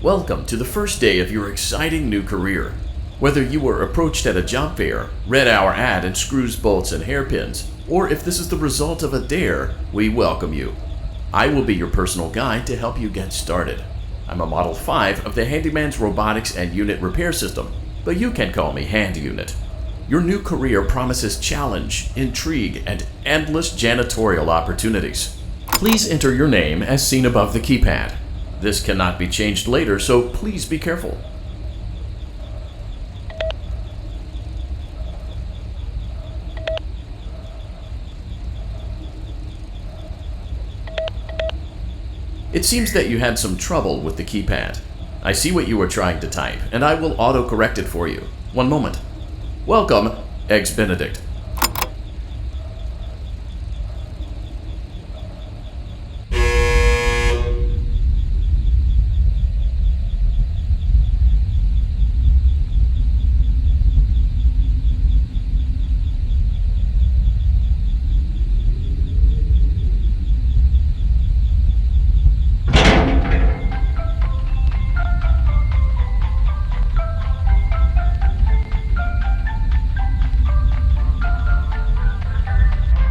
Welcome to the first day of your exciting new career. Whether you were approached at a job fair, read our ad and screws, bolts, and hairpins, or if this is the result of a dare, we welcome you. I will be your personal guide to help you get started. I'm a Model 5 of the Handyman's Robotics and Unit Repair System, but you can call me Hand Unit. Your new career promises challenge, intrigue, and endless janitorial opportunities. Please enter your name as seen above the keypad. This cannot be changed later, so please be careful. It seems that you had some trouble with the keypad. I see what you were trying to type, and I will auto-correct it for you. One moment. Welcome, Eggs Benedict.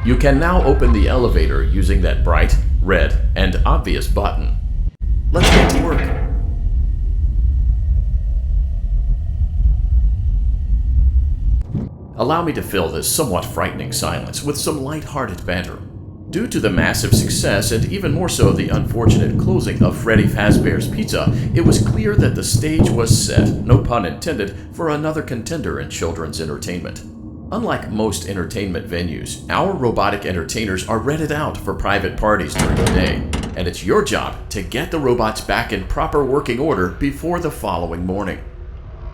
You can now open the elevator using that bright, red, and obvious button. Let's get to work. Allow me to fill this somewhat frightening silence with some light-hearted banter. Due to the massive success, and even more so the unfortunate closing of Freddy Fazbear's Pizza, it was clear that the stage was set, no pun intended, for another contender in children's entertainment. Unlike most entertainment venues, our robotic entertainers are rented out for private parties during the day, and it's your job to get the robots back in proper working order before the following morning.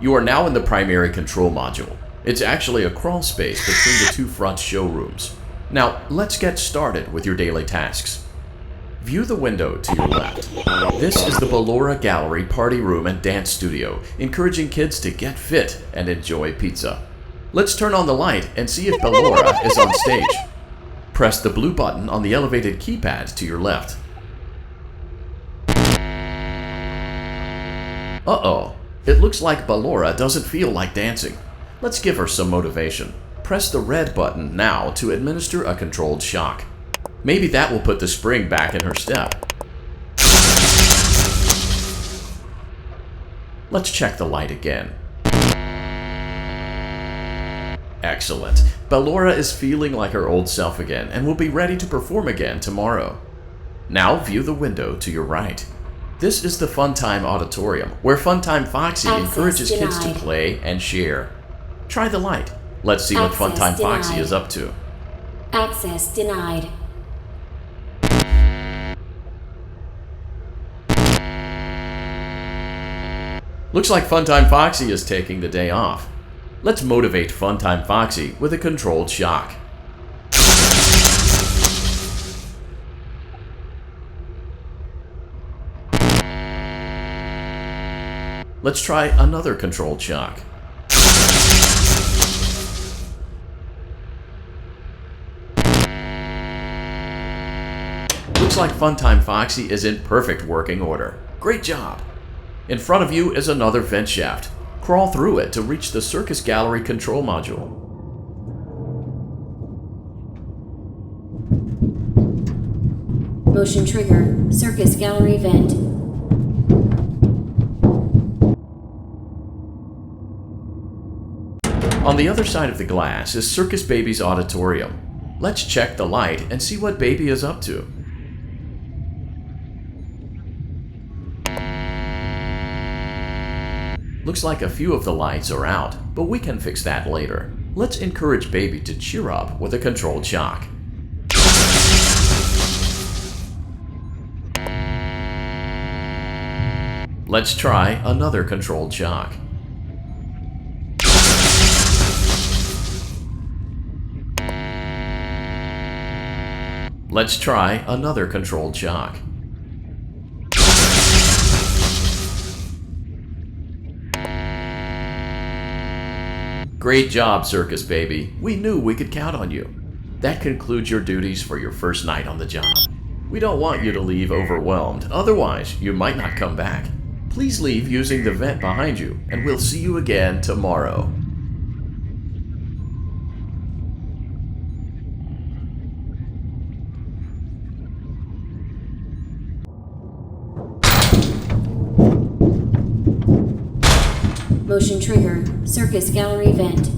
You are now in the primary control module. It's actually a crawl space between the two front showrooms. Now, let's get started with your daily tasks. View the window to your left. This is the Ballora Gallery Party Room and Dance Studio, encouraging kids to get fit and enjoy pizza. Let's turn on the light and see if Ballora is on stage. Press the blue button on the elevated keypad to your left. Uh-oh, it looks like Ballora doesn't feel like dancing. Let's give her some motivation. Press the red button now to administer a controlled shock. Maybe that will put the spring back in her step. Let's check the light again. Excellent. Ballora is feeling like her old self again and will be ready to perform again tomorrow. Now view the window to your right. This is the Funtime Auditorium, where Funtime Foxy encourages kids to play and share. Try the light. Let's see what Funtime Foxy is up to. Access denied. Looks like Funtime Foxy is taking the day off. Let's motivate Funtime Foxy with a controlled shock. Let's try another controlled shock. Looks like Funtime Foxy is in perfect working order. Great job! In front of you is another vent shaft. Crawl through it to reach the Circus Gallery control module. Motion trigger. Circus Gallery vent. On the other side of the glass is Circus Baby's auditorium. Let's check the light and see what Baby is up to. Looks like a few of the lights are out, but we can fix that later. Let's encourage Baby to cheer up with a controlled shock. Let's try another controlled shock. Let's try another controlled shock. Great job, Circus Baby. We knew we could count on you. That concludes your duties for your first night on the job. We don't want you to leave overwhelmed, otherwise you might not come back. Please leave using the vent behind you, and we'll see you again tomorrow. Motion trigger. Circus gallery vent.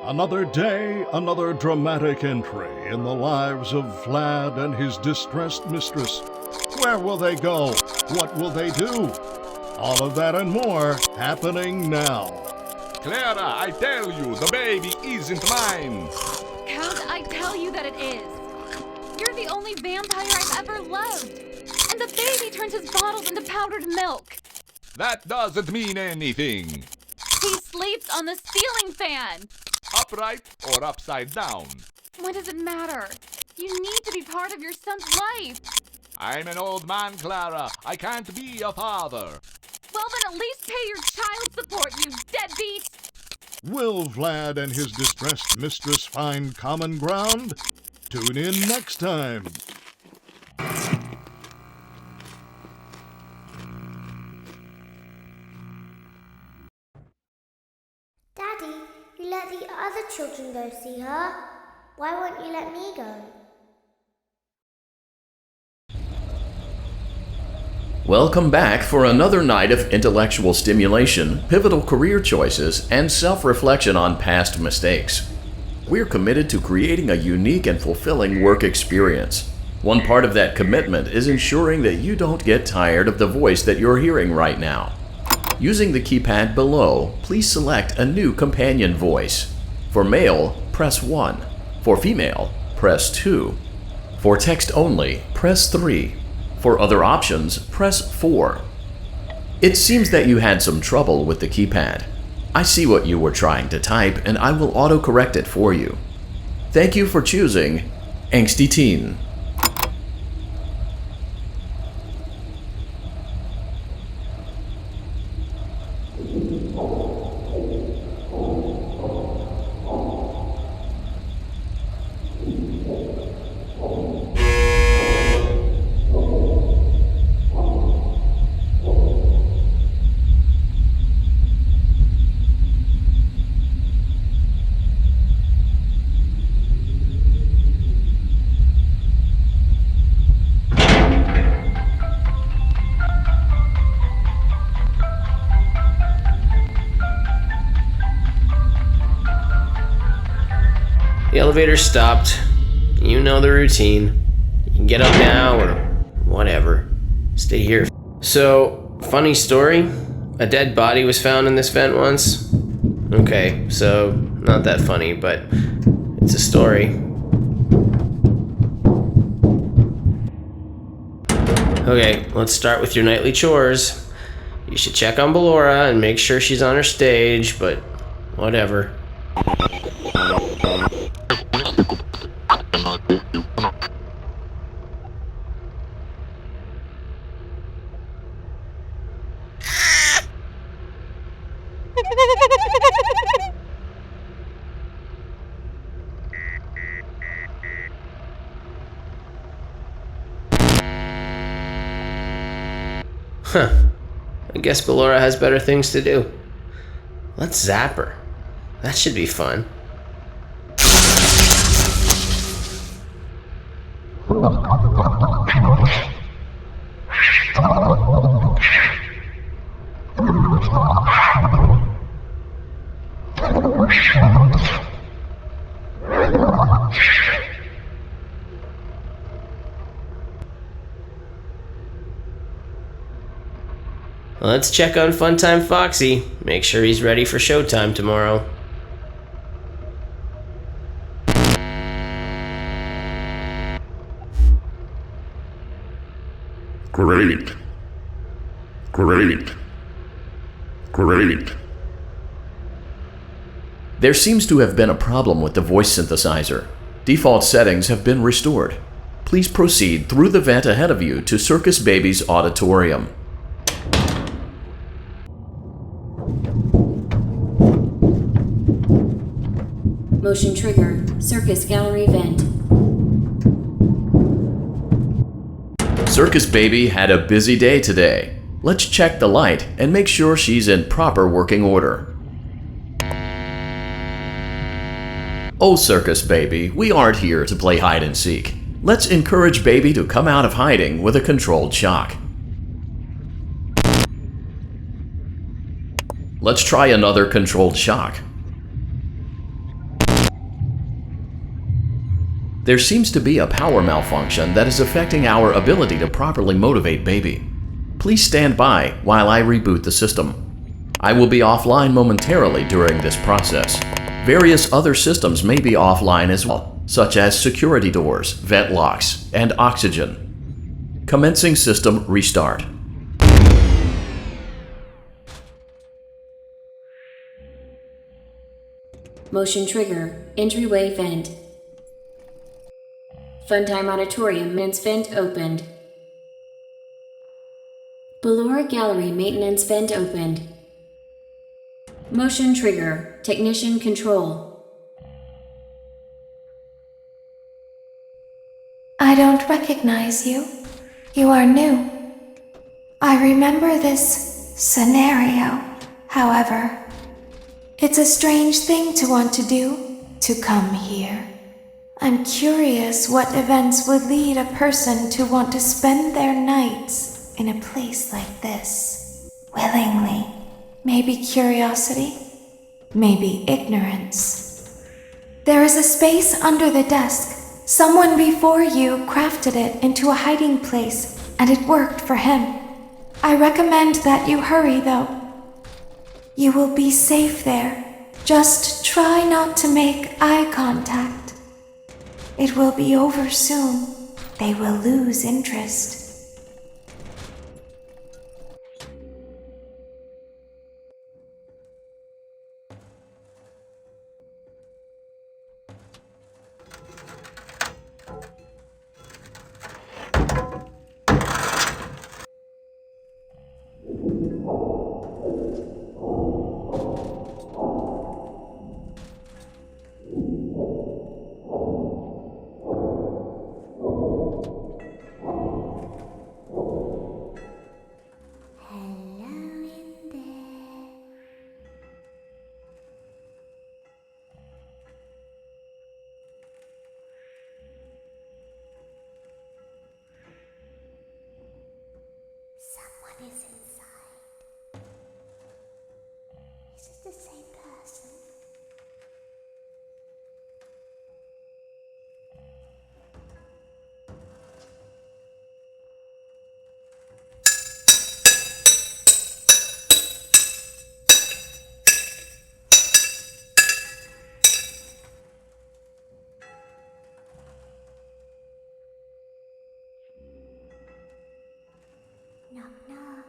Another day, another dramatic entry in the lives of Vlad and his distressed mistress. Where will they go? What will they do? All of that and more happening now. Clara, I tell you, the baby isn't mine. Count, I tell you that it is. You're the only vampire I've ever loved. And the baby turns his bottles into powdered milk. That doesn't mean anything. He sleeps on the ceiling fan. Upright or upside down? What does it matter? You need to be part of your son's life. I'm an old man, Clara. I can't be a father. Well, then at least pay your child support, you deadbeat! Will Vlad and his distressed mistress find common ground? Tune in next time. Daddy, you let the other children go see her. Why won't you let me go? Welcome back for another night of intellectual stimulation, pivotal career choices, and self-reflection on past mistakes. We're committed to creating a unique and fulfilling work experience. One part of that commitment is ensuring that you don't get tired of the voice that you're hearing right now. Using the keypad below, please select a new companion voice. For male, press 1. For female, press 2. For text only, press 3. For other options, press 4. It seems that you had some trouble with the keypad. I see what you were trying to type, and I will autocorrect it for you. Thank you for choosing Angsty Teen. The elevator stopped. You know the routine. You can get up now or whatever. Stay here. So, funny story. A dead body was found in this vent once. Okay, so not that funny, but it's a story. Okay, let's start with your nightly chores. You should check on Ballora and make sure she's on her stage, but whatever. Huh. I guess Ballora has better things to do. Let's zap her. That should be fun. Let's check on Funtime Foxy. Make sure he's ready for showtime tomorrow. Great. Great. Great. There seems to have been a problem with the voice synthesizer. Default settings have been restored. Please proceed through the vent ahead of you to Circus Baby's auditorium. Motion trigger. Circus gallery vent. Circus Baby had a busy day today. Let's check the light and make sure she's in proper working order. Oh, Circus Baby, we aren't here to play hide and seek. Let's encourage Baby to come out of hiding with a controlled shock. Let's try another controlled shock. There seems to be a power malfunction that is affecting our ability to properly motivate Baby. Please stand by while I reboot the system. I will be offline momentarily during this process. Various other systems may be offline as well, such as security doors, vent locks, and oxygen. Commencing system restart. Motion trigger. Entryway vent. Funtime Auditorium maintenance vent opened. Ballora Gallery maintenance vent opened. Motion trigger. Technician control. I don't recognize you. You are new. I remember this scenario, however. It's a strange thing to want to do, to come here. I'm curious what events would lead a person to want to spend their nights in a place like this. Willingly. Maybe curiosity, maybe ignorance. There is a space under the desk. Someone before you crafted it into a hiding place, and it worked for him. I recommend that you hurry, though. You will be safe there. Just try not to make eye contact. It will be over soon. They will lose interest. Someone is inside. Is it the same person? Knock, knock.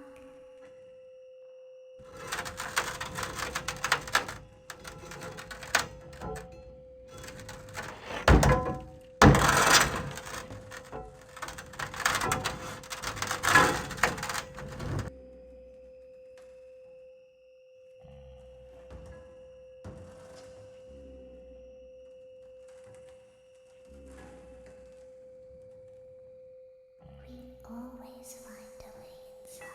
We always find a way inside.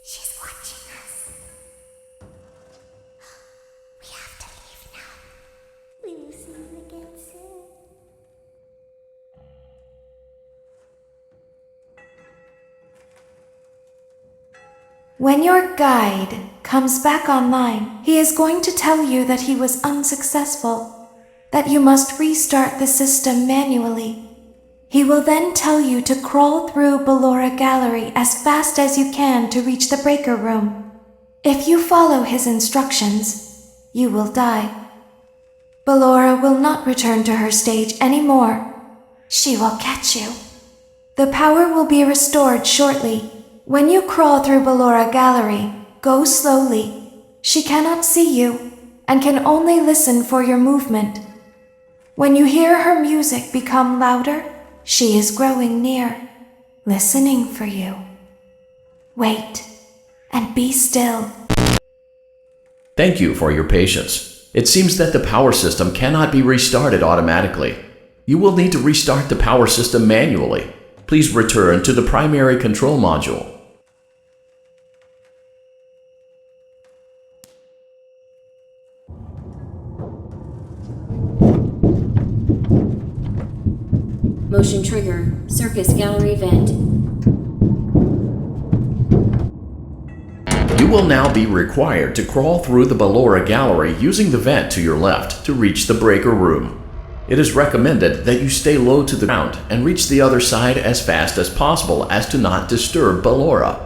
She's watching us. We have to leave now. We will see you again soon. When your guide comes back online, he is going to tell you that he was unsuccessful. that you must restart the system manually. He will then tell you to crawl through Ballora Gallery as fast as you can to reach the breaker room. If you follow his instructions, you will die. Ballora will not return to her stage anymore. She will catch you. The power will be restored shortly. When you crawl through Ballora Gallery, go slowly. She cannot see you and can only listen for your movement. When you hear her music become louder, she is growing near, listening for you. Wait and be still. Thank you for your patience. It seems that the power system cannot be restarted automatically. You will need to restart the power system manually. Please return to the primary control module. Motion trigger, circus gallery vent. You will now be required to crawl through the Ballora Gallery using the vent to your left to reach the breaker room. It is recommended that you stay low to the ground and reach the other side as fast as possible as to not disturb Ballora.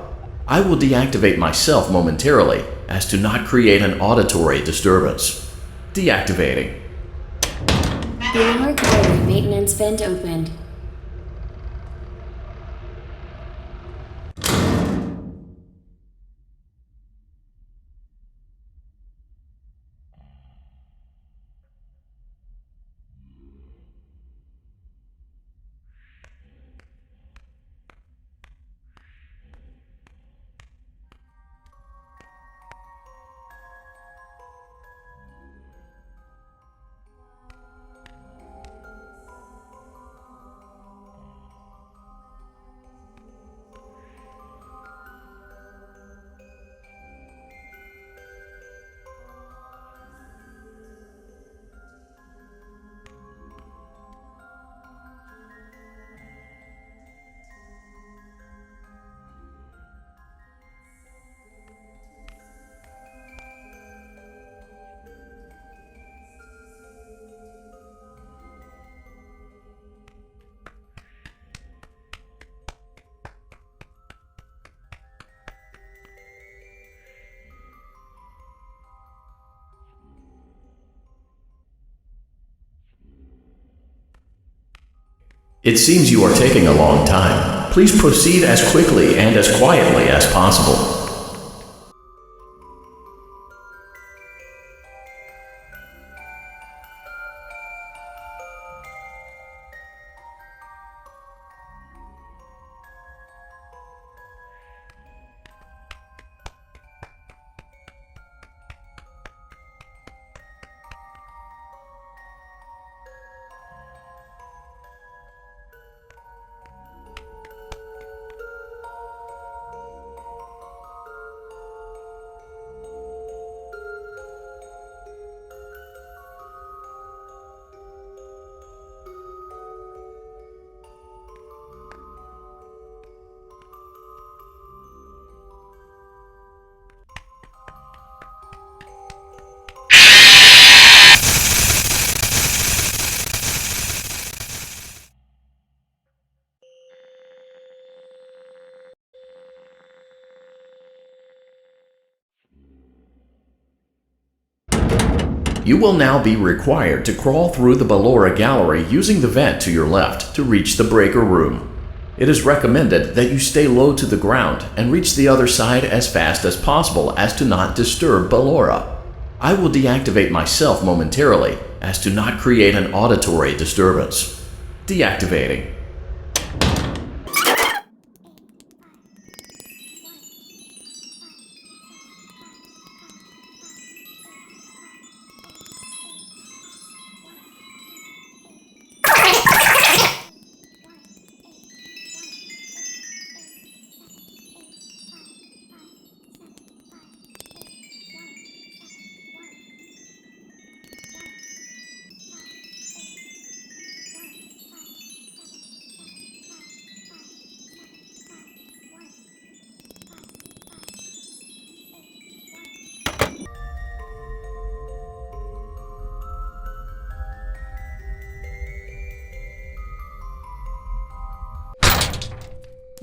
I will deactivate myself momentarily as to not create an auditory disturbance. Deactivating. Ballora Gallery maintenance vent opened. It seems you are taking a long time. Please proceed as quickly and as quietly as possible. You will now be required to crawl through the Ballora Gallery using the vent to your left to reach the breaker room. It is recommended that you stay low to the ground and reach the other side as fast as possible as to not disturb Ballora. I will deactivate myself momentarily as to not create an auditory disturbance. Deactivating.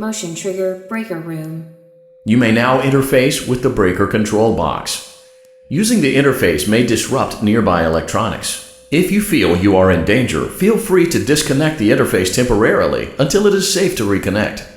Motion trigger breaker room. You may now interface with the breaker control box. Using the interface may disrupt nearby electronics. If you feel you are in danger, feel free to disconnect the interface temporarily until it is safe to reconnect.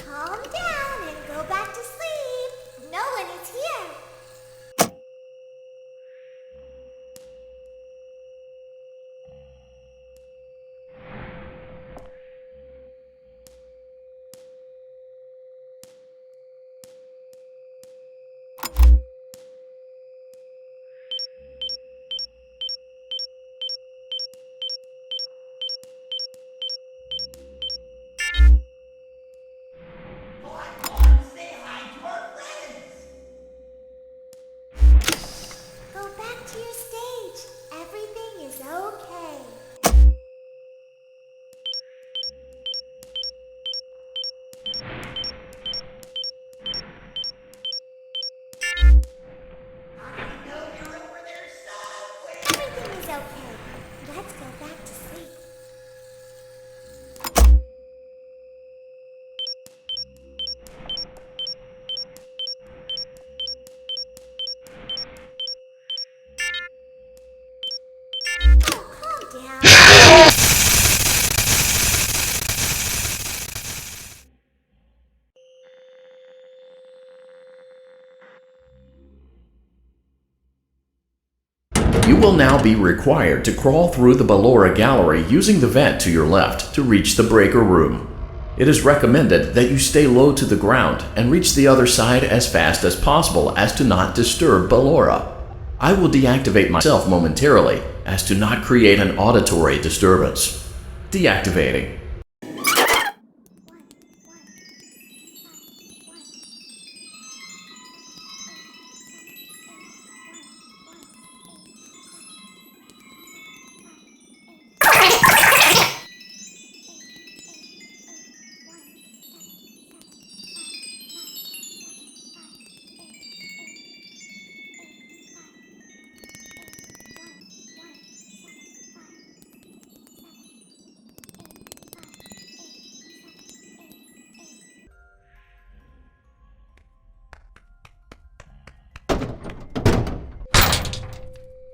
Calm down and go back to sleep. No one is here. Go back to your stage. Everything is okay. Everything is okay. Let's go back to sleep. Oh, calm down. You will now be required to crawl through the Ballora gallery using the vent to your left to reach the breaker room. It is recommended that you stay low to the ground and reach the other side as fast as possible as to not disturb Ballora. I will deactivate myself momentarily as to not create an auditory disturbance. Deactivating.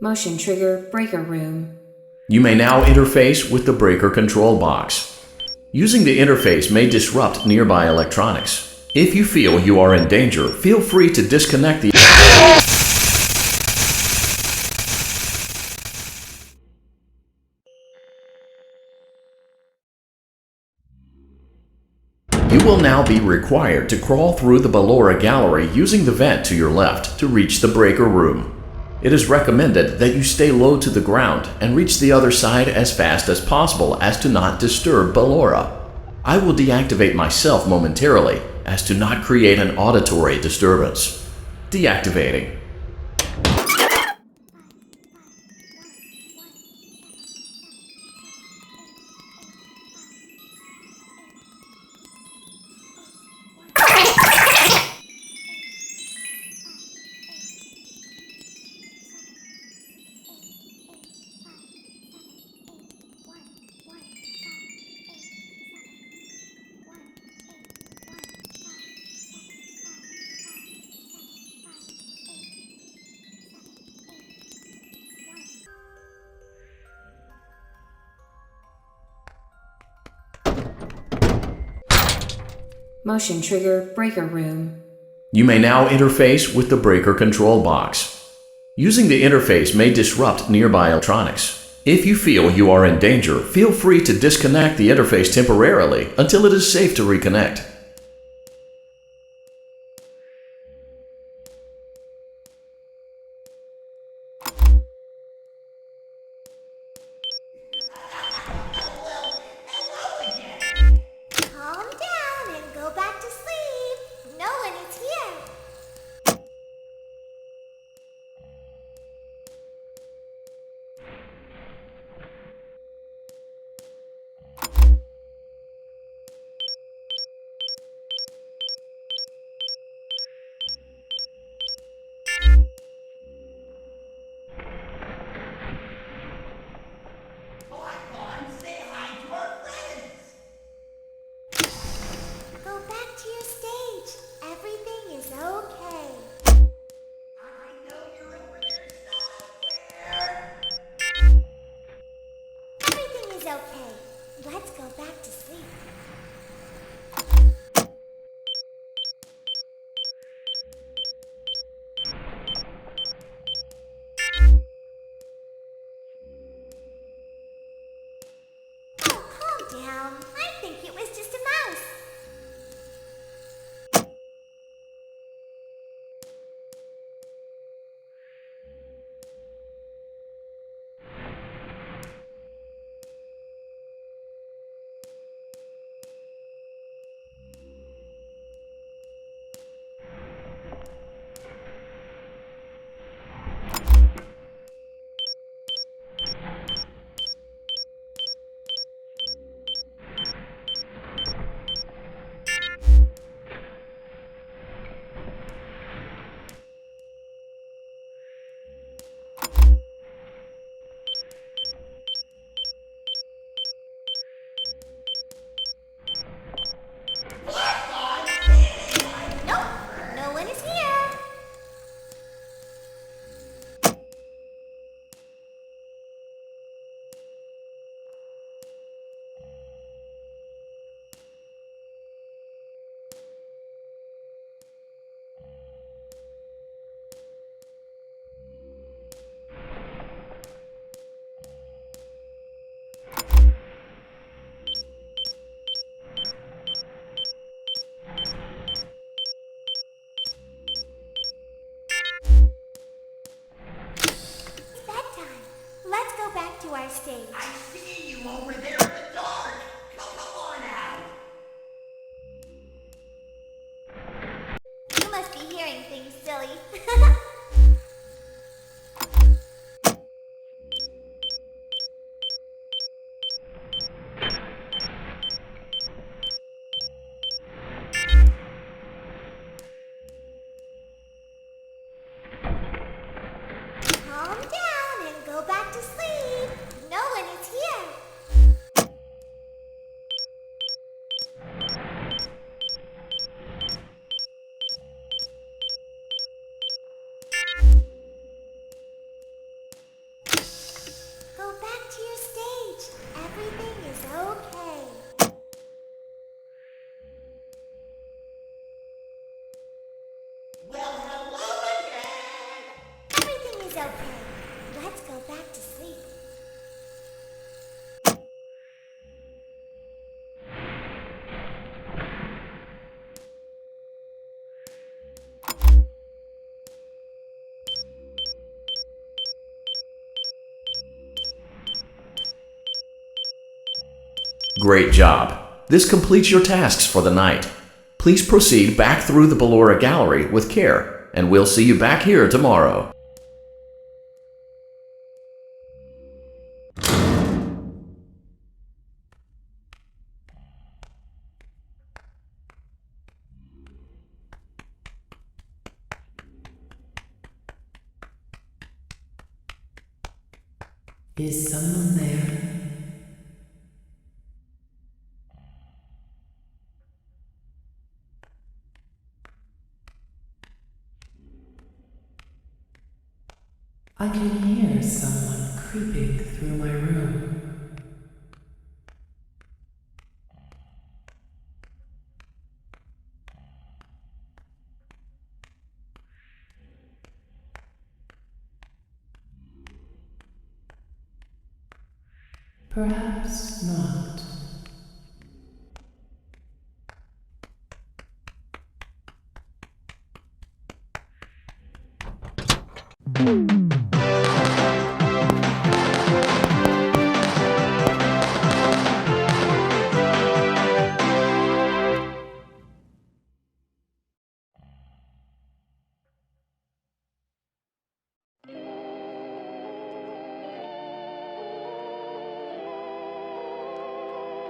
Motion trigger breaker room. You may now interface with the breaker control box. Using the interface may disrupt nearby electronics. If you feel you are in danger, feel free to disconnect the You will now be required to crawl through the Ballora gallery using the vent to your left to reach the breaker room. It is recommended that you stay low to the ground and reach the other side as fast as possible as to not disturb Ballora. I will deactivate myself momentarily as to not create an auditory disturbance. Deactivating. Motion trigger breaker room. You may now interface with the breaker control box. Using the interface may disrupt nearby electronics. If you feel you are in danger, feel free to disconnect the interface temporarily until it is safe to reconnect. Calm down and go back to sleep. I think it was just a mouse. Nope, no one is here. It's bedtime. Let's go back to our stage. I see you over there in the dark. Come on out. You must be hearing things, silly. Calm down and go back to sleep. No one is here. Go back to your stage. Everything is okay. Well, hello again. Everything is okay. Let's go back to sleep. Great job. This completes your tasks for the night. Please proceed back through the Ballora Gallery with care, and we'll see you back here tomorrow. Is someone there? I can hear someone creeping through my room. Perhaps not.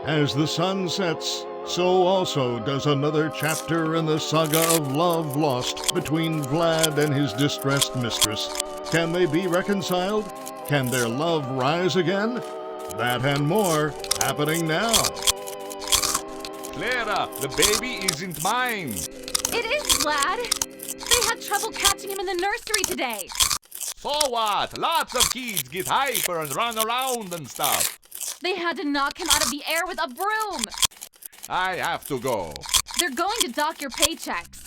As the sun sets, so also does another chapter in the saga of love lost between Vlad and his distressed mistress. Can they be reconciled? Can their love rise again? That and more happening now. Clara, the baby isn't mine. It is, Vlad. They had trouble catching him in the nursery today. So what? Lots of kids get hyper and run around and stuff. They had to knock him out of the air with a broom. I have to go. They're going to dock your paychecks.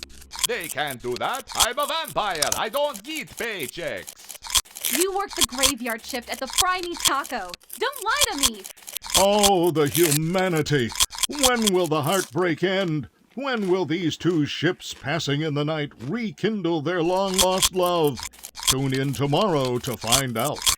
They can't do that. I'm a vampire. I don't get paychecks. You work the graveyard shift at the Fry Me Taco. Don't lie to me. Oh, the humanity! When will the heartbreak end? When will these two ships passing in the night rekindle their long-lost love? Tune in tomorrow to find out.